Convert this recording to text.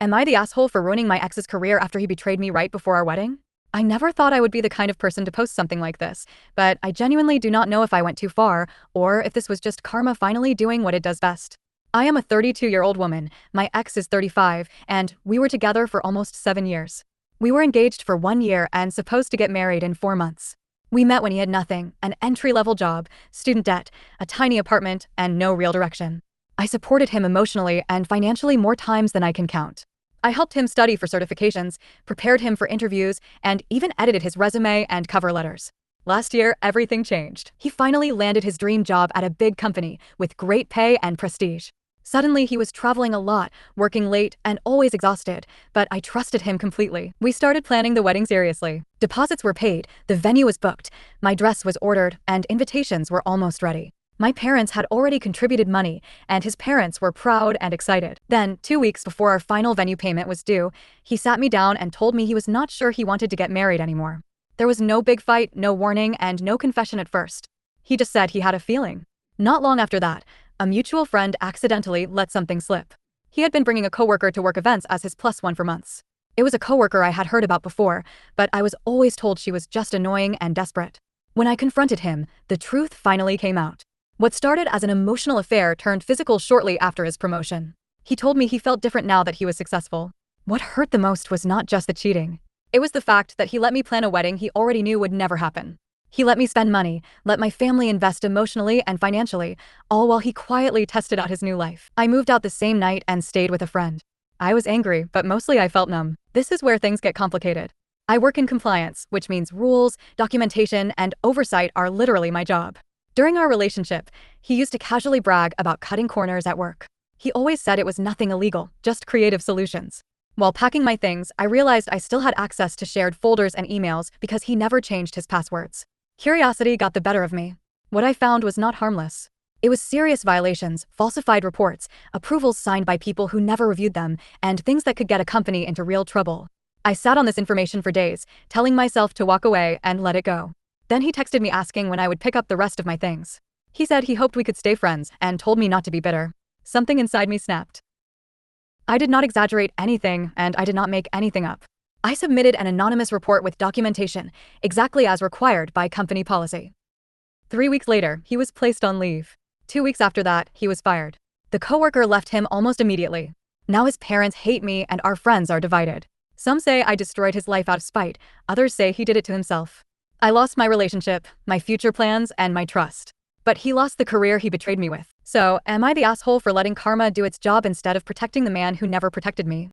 Am I the asshole for ruining my ex's career after he betrayed me right before our wedding? I never thought I would be the kind of person to post something like this, but I genuinely do not know if I went too far, or if this was just karma finally doing what it does best. I am a 32-year-old woman, my ex is 35, and we were together for almost 7 years. We were engaged for 1 year and supposed to get married in 4 months. We met when he had nothing, an entry-level job, student debt, a tiny apartment, and no real direction. I supported him emotionally and financially more times than I can count. I helped him study for certifications, prepared him for interviews, and even edited his resume and cover letters. Last year, everything changed. He finally landed his dream job at a big company with great pay and prestige. Suddenly, he was traveling a lot, working late, and always exhausted, but I trusted him completely. We started planning the wedding seriously. Deposits were paid, the venue was booked, my dress was ordered, and invitations were almost ready. My parents had already contributed money, and his parents were proud and excited. Then, 2 weeks before our final venue payment was due, he sat me down and told me he was not sure he wanted to get married anymore. There was no big fight, no warning, and no confession at first. He just said he had a feeling. Not long after that, a mutual friend accidentally let something slip. He had been bringing a coworker to work events as his plus one for months. It was a coworker I had heard about before, but I was always told she was just annoying and desperate. When I confronted him, the truth finally came out. What started as an emotional affair turned physical shortly after his promotion. He told me he felt different now that he was successful. What hurt the most was not just the cheating. It was the fact that he let me plan a wedding he already knew would never happen. He let me spend money, let my family invest emotionally and financially, all while he quietly tested out his new life. I moved out the same night and stayed with a friend. I was angry, but mostly I felt numb. This is where things get complicated. I work in compliance, which means rules, documentation, and oversight are literally my job. During our relationship, he used to casually brag about cutting corners at work. He always said it was nothing illegal, just creative solutions. While packing my things, I realized I still had access to shared folders and emails because he never changed his passwords. Curiosity got the better of me. What I found was not harmless. It was serious violations, falsified reports, approvals signed by people who never reviewed them, and things that could get a company into real trouble. I sat on this information for days, telling myself to walk away and let it go. Then he texted me asking when I would pick up the rest of my things. He said he hoped we could stay friends and told me not to be bitter. Something inside me snapped. I did not exaggerate anything, and I did not make anything up. I submitted an anonymous report with documentation, exactly as required by company policy. 3 weeks later, he was placed on leave. 2 weeks after that, he was fired. The coworker left him almost immediately. Now his parents hate me and our friends are divided. Some say I destroyed his life out of spite, others say he did it to himself. I lost my relationship, my future plans, and my trust. But he lost the career he betrayed me with. So, am I the asshole for letting karma do its job instead of protecting the man who never protected me?